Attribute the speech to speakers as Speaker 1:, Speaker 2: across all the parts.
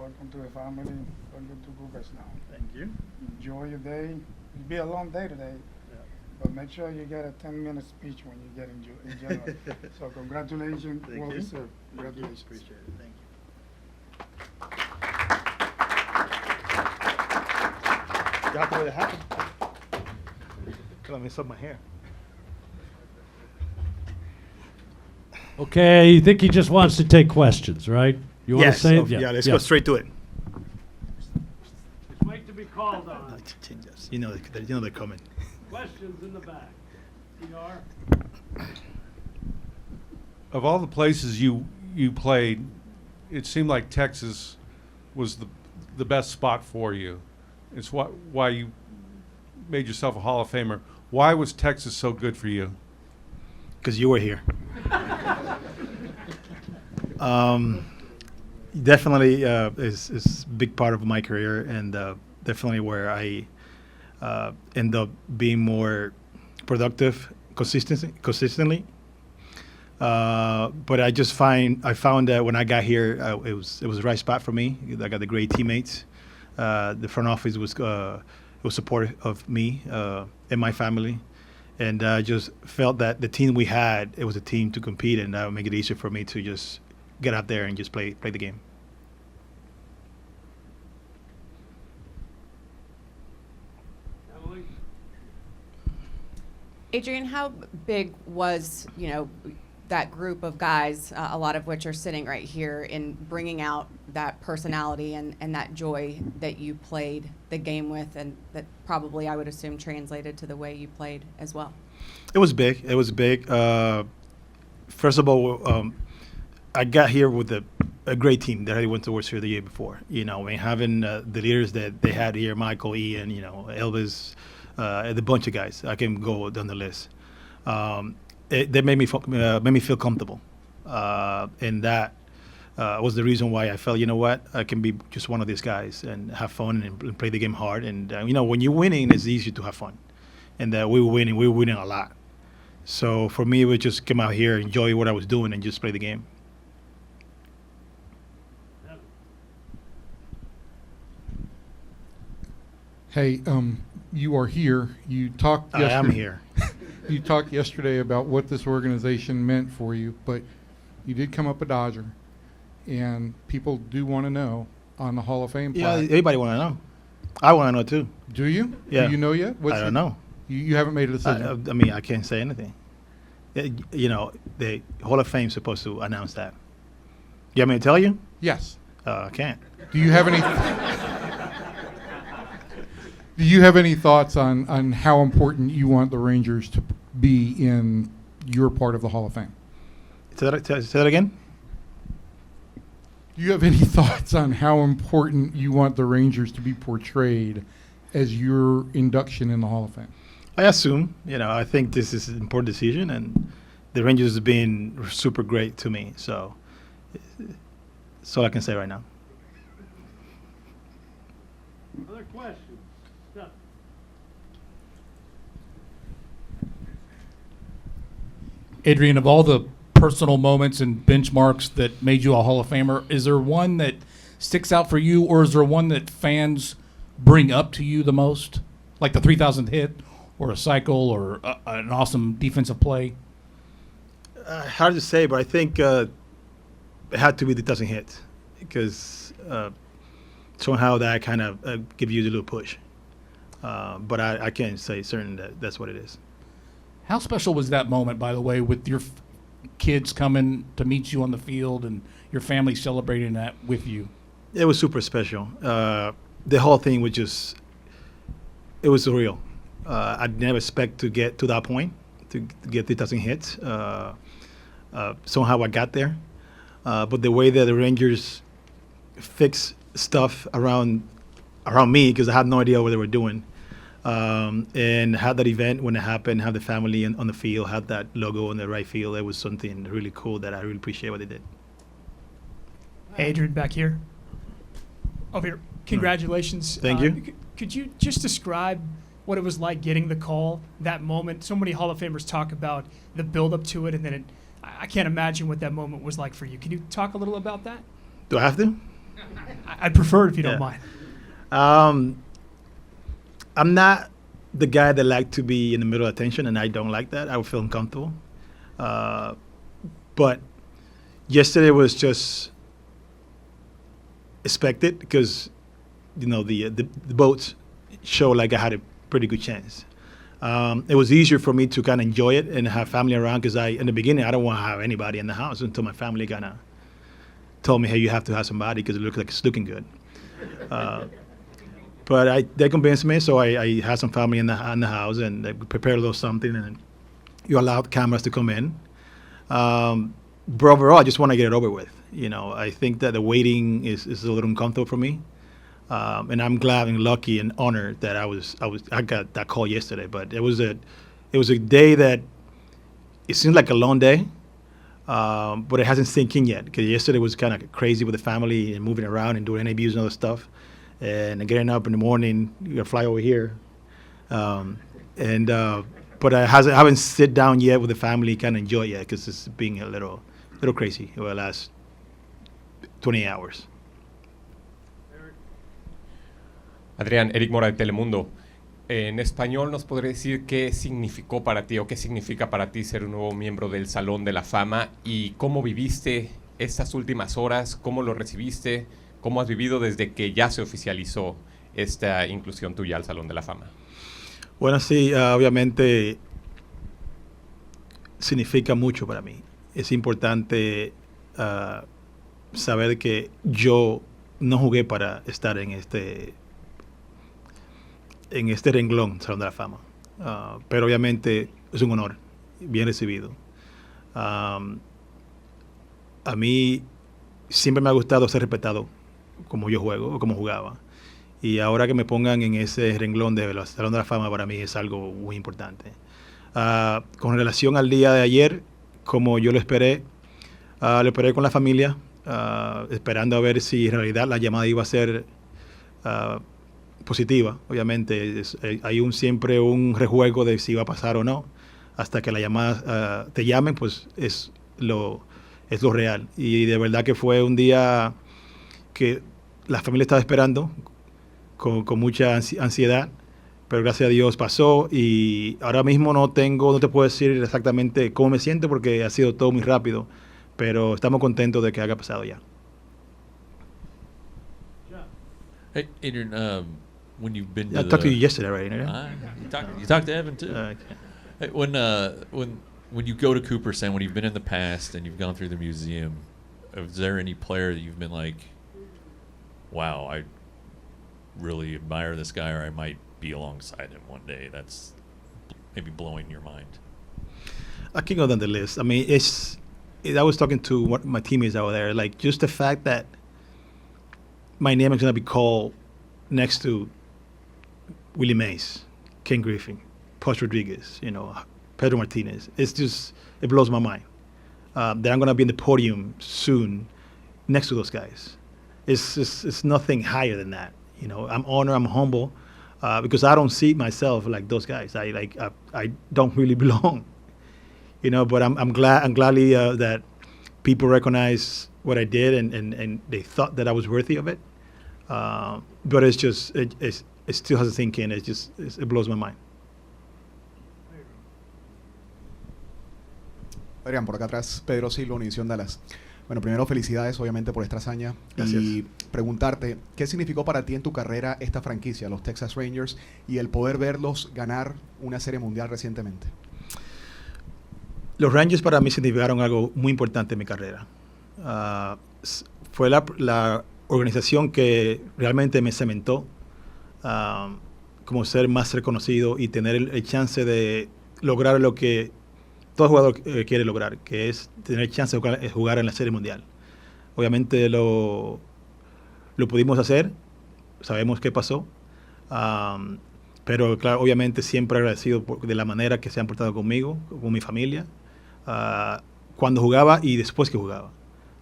Speaker 1: welcome to the family. Welcome to Cougars now.
Speaker 2: Thank you.
Speaker 1: Enjoy your day. It'll be a long day today,
Speaker 2: Yeah.
Speaker 1: but make sure you get a 10-minute speech when you get in general. So congratulations,
Speaker 2: Thank
Speaker 1: well
Speaker 2: you.
Speaker 1: deserved.
Speaker 2: Thank you.
Speaker 1: Congratulations.
Speaker 2: Appreciate it. Thank you. You have to let it happen. Let me up my hair.
Speaker 3: Okay, I think he just wants to take questions, right? You want to say it?
Speaker 2: Yeah, let's go straight to it.
Speaker 3: Just wait to be called on.
Speaker 2: Change this. You know they're coming.
Speaker 3: Questions in the back. CR?
Speaker 4: Of all the places you played, it seemed like Texas was the best spot for you. It's why you made yourself a Hall of Famer. Why was Texas so good for you?
Speaker 2: Because you were here. Definitely is a big part of my career, and definitely where I end up being more productive consistently. But I found that when I got here, it was the right spot for me. I got the great teammates. The front office was supportive of me and my family, and I just felt that the team we had, it was a team to compete, and that would make it easier for me to just get out there and just play the game.
Speaker 3: Emily?
Speaker 5: Adrian, how big was, that group of guys, a lot of which are sitting right here, in bringing out that personality and that joy that you played the game with, and that probably, I would assume, translated to the way you played as well?
Speaker 2: It was big. First of all, I got here with a great team that I went towards here the year before. Having the leaders that they had here, Michael, Ian, Elvis, the bunch of guys. I can go down the list. They made me feel comfortable, and that was the reason why I felt, I can be just one of these guys and have fun and play the game hard. And when you're winning, it's easy to have fun, and we were winning a lot. So for me, it was just come out here, enjoy what I was doing, and just play the game.
Speaker 6: Hey, you are here. You talked yesterday.
Speaker 2: I am here.
Speaker 6: You talked yesterday about what this organization meant for you, but you did come up a Dodger, and people do want to know on the Hall of Fame
Speaker 2: Yeah,
Speaker 6: plaque.
Speaker 2: everybody want to know. I want to know too.
Speaker 6: Do you?
Speaker 2: Yeah.
Speaker 6: Do you know yet?
Speaker 2: I don't know.
Speaker 6: You haven't made a decision.
Speaker 2: I can't say anything. The Hall of Fame is supposed to announce that. You want me to tell you?
Speaker 6: Yes.
Speaker 2: I can't.
Speaker 6: Do you have any? Do you have any thoughts on how important you want the Rangers to be in your part of the Hall of Fame?
Speaker 2: Say that again?
Speaker 6: Do you have any thoughts on how important you want the Rangers to be portrayed as your induction in the Hall of Fame?
Speaker 2: I assume. I think this is an important decision, and the Rangers have been super great to me. So that's all I can say right now.
Speaker 3: Other questions? Steph?
Speaker 7: Adrian, of all the personal moments and benchmarks that made you a Hall of Famer, is there one that sticks out for you, or is there one that fans bring up to you the most? Like the 3,000th hit, or a cycle, or an awesome defensive play?
Speaker 2: Hard to say, but I think it had to be the doesn't hit, because somehow that kind of gives you a little push. But I can't say certain that that's what it is.
Speaker 7: How special was that moment, by the way, with your kids coming to meet you on the field and your family celebrating that with you?
Speaker 2: It was super special. The whole thing was it was surreal. I'd never expect to get to that point, to get 3,000 hits. Somehow I got there. But the way that the Rangers fixed stuff around me, because I had no idea what they were doing, and had that event when it happened, have the family on the field, had that logo on the right field, it was something really cool that I really appreciate what they did.
Speaker 8: Adrian, back here. Over here. Congratulations.
Speaker 2: Thank you.
Speaker 8: Could you just describe what it was like getting the call, that moment? So many Hall of Famers talk about the build-up to it, and then I can't imagine what that moment was like for you. Can you talk a little about that?
Speaker 2: Do I have to?
Speaker 8: I'd prefer it if you don't
Speaker 2: Yeah.
Speaker 8: mind.
Speaker 2: I'm not the guy that like to be in the middle of attention, and I don't like that. I would feel uncomfortable. But yesterday was just expected because, you know, the boats show like I had a pretty good chance. It was easier for me to kind of enjoy it and have family around because in the beginning, I don't want to have anybody in the house until my family kind of told me, hey, you have to have somebody because it looks like it's looking good. But they convinced me, so I had some family in the house, and they prepared a little something, and you allowed cameras to come in. But overall, I just want to get it over with. You know, I think that the waiting is a little uncomfortable for me, and I'm glad and lucky and honored that I got that call yesterday. But it was a day that it seems like a long day, but it hasn't sunk in yet because yesterday was kind of crazy with the family and moving around and doing interviews and other stuff. And getting up in the morning, you gotta fly over here, but I haven't sit down yet with the family, kind of enjoy it yet, because it's being a little crazy over the last 20 hours.
Speaker 9: Adrián, Eric Mora de Telemundo. En español, ¿nos podría decir qué significó para ti o qué significa para ti ser un nuevo miembro del Salón de la Fama y cómo viviste estas últimas horas, cómo lo recibiste? ¿Cómo has vivido desde que ya se oficializó esta inclusión tuya al Salón de la Fama?
Speaker 2: Bueno, sí, obviamente significa mucho para mí. Es importante saber que yo no jugué para estar en este renglón Salón de la Fama. Pero obviamente es un honor, bien recibido. A mí siempre me ha gustado ser respetado como yo juego o como jugaba. Y ahora que me pongan en ese renglón de los Salón de la Fama, para mí es algo muy importante. Con relación al día de ayer, como yo lo esperé con la familia, esperando a ver si en realidad la llamada iba a ser positiva. Obviamente hay siempre un rejuego de si va a pasar o no. Hasta que la llamada te llamen, pues es lo real. Y de verdad que fue un día que la familia estaba esperando con mucha ansiedad, pero gracias a Dios pasó, y ahora mismo no te puedo decir exactamente cómo me siento porque ha sido todo muy rápido, pero estamos contentos de que haya pasado ya.
Speaker 10: Hey, Adrian, when you've been to
Speaker 2: I talked to you yesterday, right?
Speaker 10: you talked to Evan too.
Speaker 2: Okay.
Speaker 10: Hey, when you go to Cooperstown, when you've been in the past and you've gone through the museum, is there any player that you've been like, wow, I really admire this guy, or I might be alongside him one day? That's maybe blowing your mind.
Speaker 2: I can go down the list. I mean, I was talking to my teammates out there, like just the fact that my name is going to be called next to Willie Mays, Ken Griffin, Poch Rodriguez, Pedro Martinez. It blows my mind that I'm going to be in the podium soon next to those guys. It's nothing higher than that. I'm honored, I'm humble, because I don't see myself like those guys. I don't really belong, But I'm gladly that people recognize what I did and they thought that I was worthy of it. But it still has a sink in. It blows my mind.
Speaker 11: Adrián, por acá atrás, Pedro Silva, Univisión Dallas. Bueno, primero felicidades obviamente por esta hazaña.
Speaker 2: Gracias.
Speaker 11: Y preguntarte, ¿qué significó para ti en tu carrera esta franquicia, los Texas Rangers, y el poder verlos ganar una serie mundial recientemente?
Speaker 2: Los Rangers para mí significaron algo muy importante en mi carrera. Fue la organización que realmente me cementó como ser más reconocido y tener el chance de lograr lo que todo jugador quiere lograr, que es tener chance de jugar en la Serie Mundial. Obviamente lo pudimos hacer, sabemos qué pasó, pero claro, obviamente siempre agradecido de la manera que se han portado conmigo, con mi familia, cuando jugaba y después que jugaba.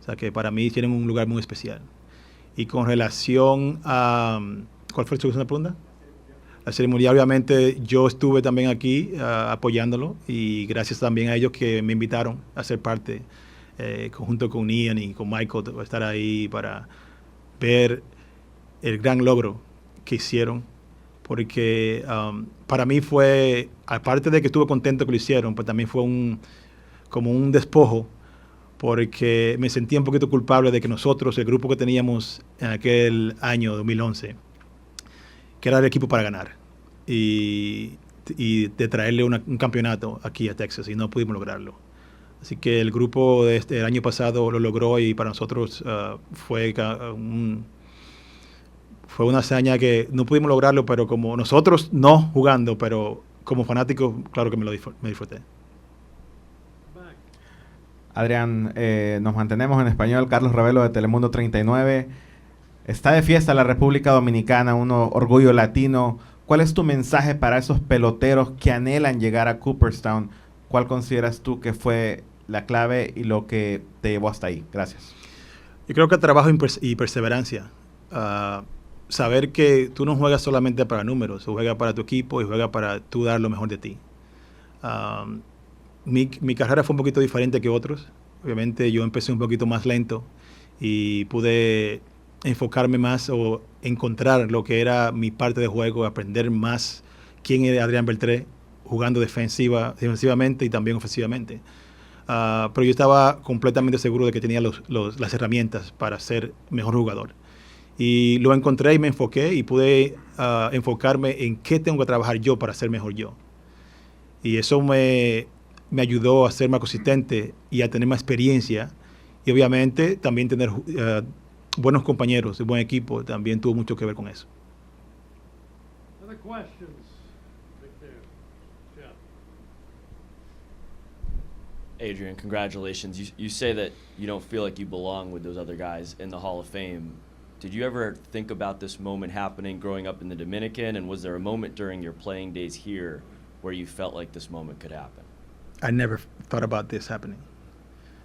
Speaker 2: O sea que para mí tienen un lugar muy especial. Y con relación a... ¿Cuál fue tu segunda pregunta? La Serie Mundial, obviamente yo estuve también aquí apoyándolo, y gracias también a ellos que me invitaron a ser parte, junto con Ian y con Michael, estar ahí para ver el gran logro que hicieron, porque para mí fue, aparte de que estuve contento que lo hicieron, pues también fue como un despojo, porque me sentía un poquito culpable de que nosotros, el grupo que teníamos en aquel año 2011, que era el equipo para ganar, y de traerle un campeonato aquí a Texas, y no pudimos lograrlo. Así que el grupo el año pasado lo logró, y para nosotros fue una hazaña que no pudimos lograrlo, pero como nosotros no jugando, pero como fanáticos, claro que me disfruté.
Speaker 12: Adrián, nos mantenemos en español. Carlos Ravelo de Telemundo 39. Está de fiesta la República Dominicana, un orgullo latino. ¿Cuál es tu mensaje para esos peloteros que anhelan llegar a Cooperstown? ¿Cuál consideras tú que fue la clave y lo que te llevó hasta ahí? Gracias.
Speaker 2: Yo creo que trabajo y perseverancia. Saber que tú no juegas solamente para números, tú juegas para tu equipo y juegas para tú dar lo mejor de ti. Mi carrera fue un poquito diferente que otros. Obviamente yo empecé un poquito más lento y pude enfocarme más o encontrar lo que era mi parte de juego, aprender más quién era Adrian Beltre jugando defensivamente y también ofensivamente. Pero yo estaba completamente seguro de que tenía las herramientas para ser mejor jugador. Y lo encontré y me enfoqué y pude enfocarme en qué tengo que trabajar yo para ser mejor yo. Y eso me ayudó a ser más consistente y a tener más experiencia. Y obviamente también tener buenos compañeros y buen equipo también tuvo mucho que ver con eso.
Speaker 3: Other questions?
Speaker 13: Adrian, congratulations. You say that you don't feel like you belong with those other guys in the Hall of Fame. Did you ever think about this moment happening growing up in the Dominican? And was there a moment during your playing days here where you felt like this moment could happen?
Speaker 2: I never thought about this happening.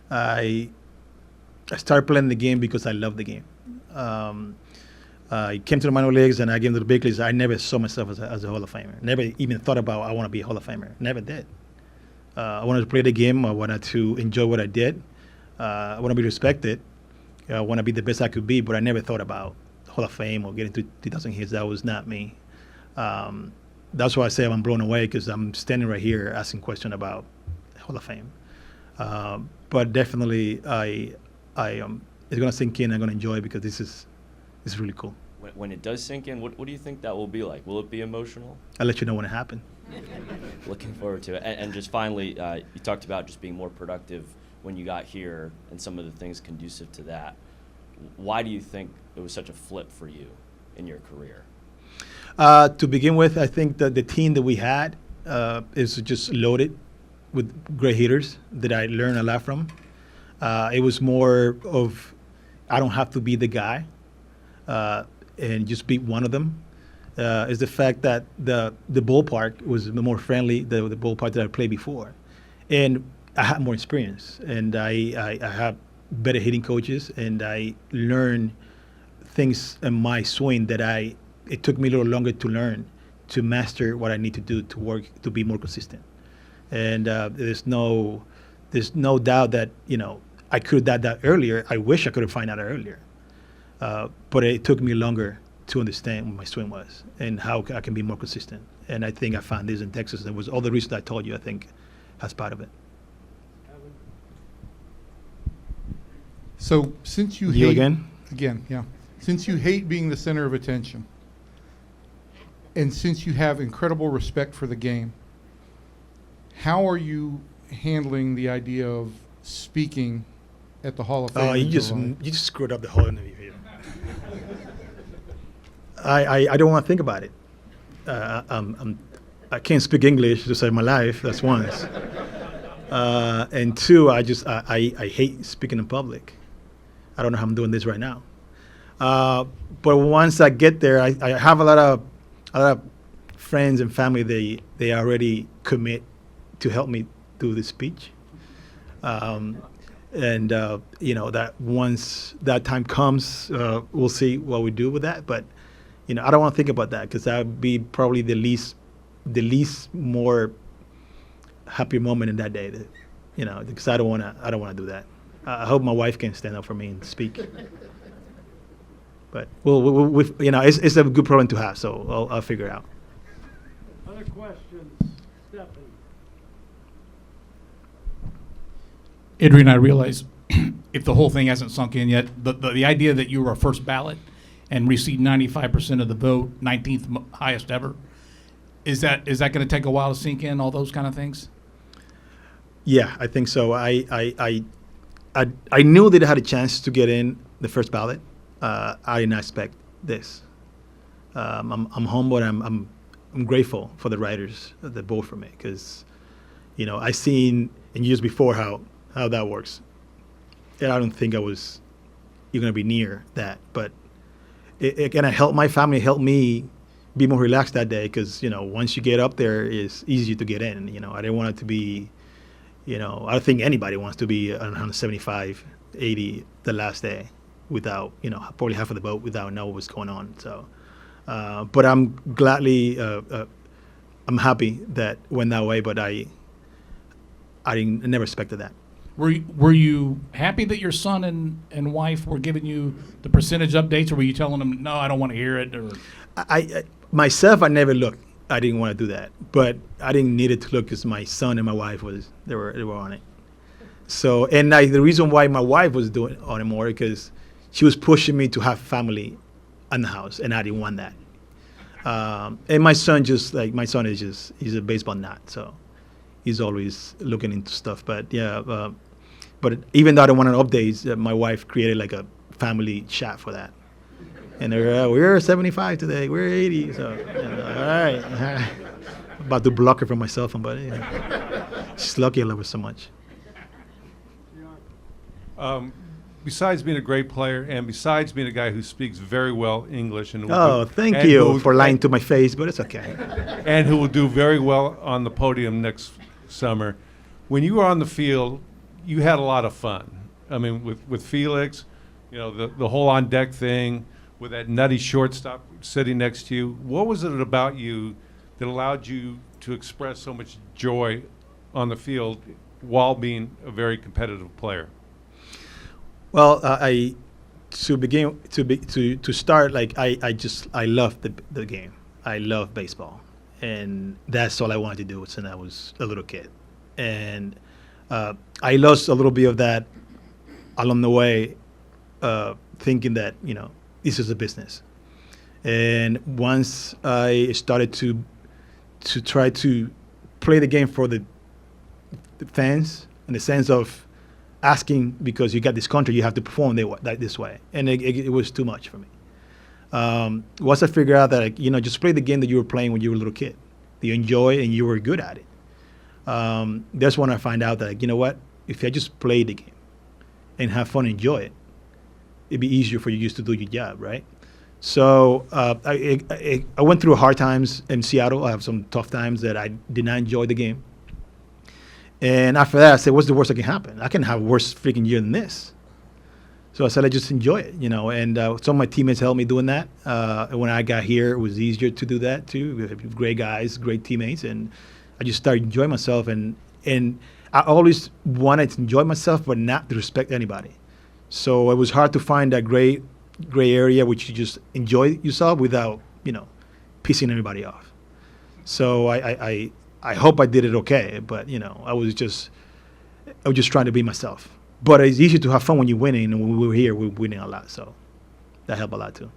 Speaker 2: I started playing the game because I love the game. I came to the minor leagues and I came to the big leagues. I never saw myself as a Hall of Famer. Never even thought about I want to be a Hall of Famer. Never did. I wanted to play the game. I wanted to enjoy what I did. I want to be respected. I want to be the best I could be, but I never thought about Hall of Fame or getting to 2,000 hits. That was not me. That's why I say I'm blown away, because I'm standing right here asking questions about Hall of Fame. But definitely, it's going to sink in. I'm going to enjoy it because this is really cool.
Speaker 13: When it does sink in, what do you think that will be like? Will it be emotional?
Speaker 2: I'll let you know when it happens.
Speaker 13: Looking forward to it. And just finally, you talked about just being more productive when you got here and some of the things conducive to that. Why do you think it was such a flip for you in your career?
Speaker 2: To begin with, I think that the team that we had is just loaded with great hitters that I learned a lot from. It was more of, I don't have to be the guy and just be one of them. Is the fact that the ballpark was more friendly than the ballpark that I played before. And I had more experience, and I have better hitting coaches, and I learned things in my swing that it took me a little longer to learn, to master what I need to do to work, to be more consistent. And there's no doubt that, I could have done that earlier. I wish I could have found out earlier. But it took me longer to understand what my swing was and how I can be more consistent. And I think I found this in Texas. There was all the reasons I told you, I think, as part of it.
Speaker 6: So since you
Speaker 2: You
Speaker 6: hate
Speaker 2: again?
Speaker 6: yeah. Since you hate being the center of attention, and since you have incredible respect for the game, how are you handling the idea of speaking at the Hall of Fame?
Speaker 2: Oh, you just screwed up the whole interview here. I don't want to think about it. I can't speak English to save my life. That's one. And two, I hate speaking in public. I don't know how I'm doing this right now. But once I get there, I have a lot of friends and family. They already commit to help me do the speech. That once that time comes, we'll see what we do with that. But I don't want to think about that, because that would be probably the least more happy moment in that day. Because I don't want to do that. I hope my wife can stand up for me and speak. But it's a good problem to have. So I'll figure it out.
Speaker 3: Other questions? Stephanie.
Speaker 7: Adrian, I realize if the whole thing hasn't sunk in yet, the idea that you were a first ballot and received 95% of the vote, 19th highest ever, is that going to take a while to sink in, all those kind of things?
Speaker 2: Yeah, I think so. I knew that I had a chance to get in the first ballot. I didn't expect this. I'm humble and I'm grateful for the writers that vote for me because, I seen in years before how that works. And I don't think I was even going to be near that. But it kind of helped my family, helped me be more relaxed that day because, once you get up there, it's easier to get in. I didn't want it to be, I don't think anybody wants to be 175, 80 the last day without, probably half of the vote without knowing what's going on. So, but I'm gladly, I'm happy that went that way, but I never expected that.
Speaker 7: Were you happy that your son and wife were giving you the percentage updates, or were you telling them, no, I don't want to hear it? Or
Speaker 2: I myself, I never looked. I didn't want to do that, but I didn't need it to look because my son and my wife they were on it. So, and the reason why my wife was doing on it more because she was pushing me to have family in the house, and I didn't want that. And my son he's a baseball nut, so he's always looking into stuff. But yeah, but even though I don't want updates, my wife created like a family chat for that. And they're, we're 75 today, we're 80, so, all right. About to block her from my cell phone, but she's lucky I love her so much.
Speaker 4: Besides being a great player and besides being a guy who speaks very well English and
Speaker 2: thank you for lying to my face, but it's okay.
Speaker 4: And who will do very well on the podium next summer. When you were on the field, you had a lot of fun. I mean, with Felix, the whole on deck thing, with that nutty shortstop sitting next to you. What was it about you that allowed you to express so much joy on the field while being a very competitive player?
Speaker 2: Well, to start, I love the game. I love baseball, and that's all I wanted to do since I was a little kid. And I lost a little bit of that along the way, thinking that this is a business. And once I started to try to play the game for the fans, in the sense of asking, because you got this contract, you have to perform this way, and it was too much for me. Once I figured out that just play the game that you were playing when you were a little kid, that you enjoy and you were good at it. That's when I find out that what, if I just play the game and have fun and enjoy it, it'd be easier for you just to do your job, right? So I went through hard times in Seattle. I have some tough times that I did not enjoy the game. And after that, I said, what's the worst that can happen? I can have a worse freaking year than this. So I said, I just enjoy it, and some of my teammates helped me doing that. When I got here, it was easier to do that too. We have great guys, great teammates, and I just started enjoying myself. And I always wanted to enjoy myself, but not to respect anybody. So it was hard to find that gray area which you just enjoy yourself without, pissing everybody off. So I hope I did it okay, but I was just trying to be myself. But it's easy to have fun when you're winning, and when we were here, we were winning a lot, so that helped a lot too.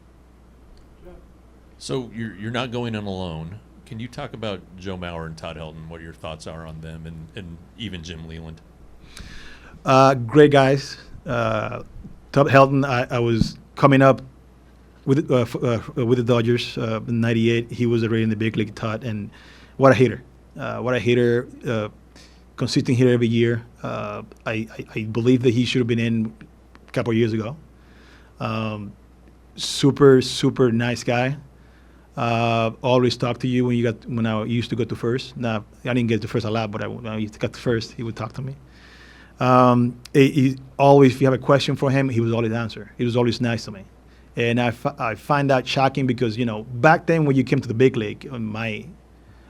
Speaker 10: So you're not going in alone. Can you talk about Joe Mauer and Todd Helton, what your thoughts are on them, and even Jim Leland?
Speaker 2: Great guys. Todd Helton, I was coming up with the Dodgers in '98. He was already in the big league, Todd, and what a hitter. Consistent hitter every year. I believe that he should have been in a couple of years ago. Super nice guy. Always talk to you when I used to go to first. Now I didn't get to first a lot, but when I used to get to first, he would talk to me. He always, if you have a question for him, he would always answer. He was always nice to me, and I find that shocking because back then when you came to the big league, in my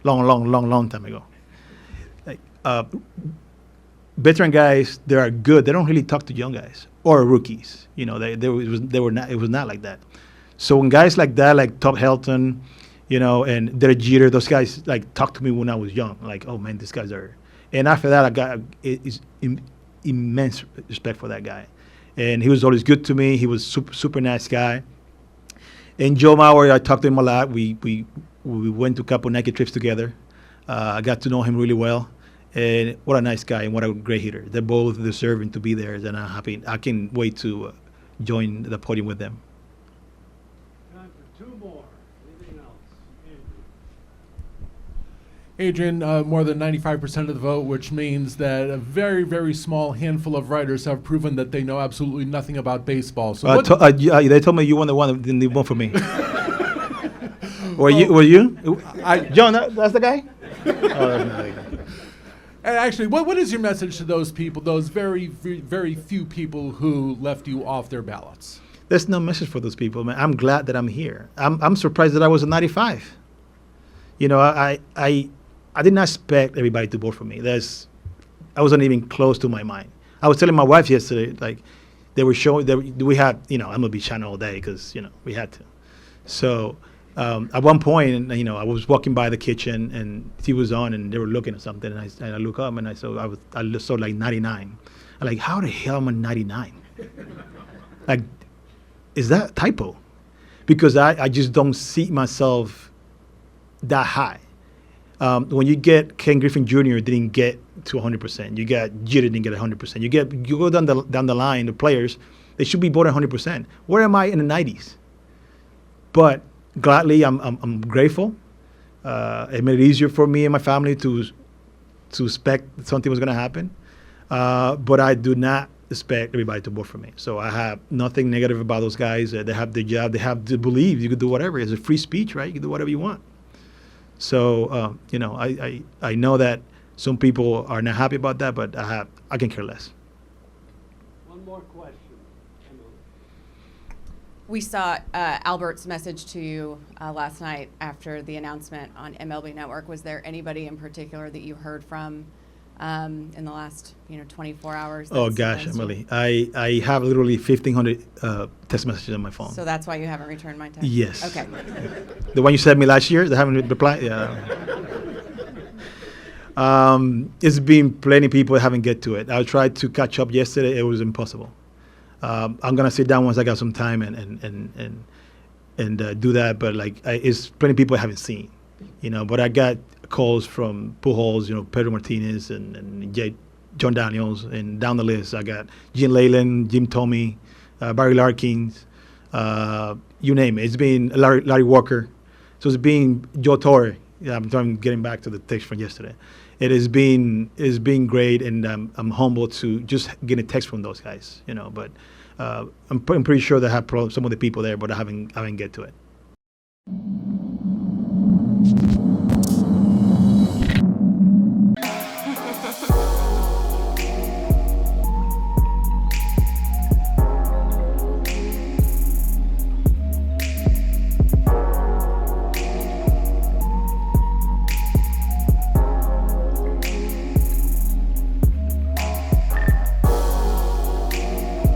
Speaker 2: long time ago, veteran guys, they are good. They don't really talk to young guys or rookies. It was not like that. So when guys like that, like Top Helton, and Derek Jeter, those guys like talked to me when I was young. Like, oh man, these guys are. And after that, I got immense respect for that guy, and he was always good to me. He was super nice guy. And Joe Mauer, I talked to him a lot. We went to a couple Nike trips together. I got to know him really well. And what a nice guy and what a great hitter. They're both deserving to be there, and I'm happy. I can't wait to join the podium with them.
Speaker 3: Time for two more. Anything else?
Speaker 14: Adrian, more than 95% of the vote, which means that a very, very small handful of writers have proven that they know absolutely nothing about baseball. So
Speaker 2: they told me you were the one that didn't vote for me. Were you? John, that's the guy?
Speaker 14: And actually, what is your message to those people, those very, very few people who left you off their ballots?
Speaker 2: There's no message for those people, man. I'm glad that I'm here. I'm surprised that I was a 95. I did not expect everybody to vote for me. I wasn't even close to my mind. I was telling my wife yesterday, like, they were showing that we had, I'm gonna be chatting all day because we had to. So at one point, I was walking by the kitchen and TV was on and they were looking at something and I look up and I saw like 99. I'm like, how the hell am I 99? Like, is that a typo? Because I just don't see myself that high. When you get Ken Griffin Jr. didn't get to 100%. You got Jeter didn't get 100%. You go down the line, the players, they should be voted 100%. Where am I in the 90s? But gladly, I'm grateful. It made it easier for me and my family to expect something was going to happen. But I do not expect everybody to vote for me. So I have nothing negative about those guys. They have their job. They have to believe you can do whatever. It's a free speech, right? You can do whatever you want. So, I know that some people are not happy about that, but I can care less.
Speaker 3: One more question.
Speaker 5: We saw Albert's message to you last night after the announcement on MLB Network. Was there anybody in particular that you heard from in the last 24 hours?
Speaker 2: Oh gosh, Emily, I have literally 1,500 text messages on my phone.
Speaker 5: So that's why you haven't returned my text?
Speaker 2: Yes.
Speaker 5: Okay.
Speaker 2: The one you sent me last year, they haven't replied. Yeah. It's been plenty of people that haven't get to it. I tried to catch up yesterday. It was impossible. I'm gonna sit down once I got some time and do that. But it's plenty of people I haven't seen, But I got calls from Pujols, Pedro Martinez and John Daniels, and down the list I got Jim Leyland, Jim Thome, Barry Larkins, you name it. It's been Larry Walker, so it's been Joe Torre. Yeah, I'm getting back to the text from yesterday. It's been great, and I'm humbled to just get a text from those guys, But I'm pretty sure they have some of the people there, but I haven't get to it.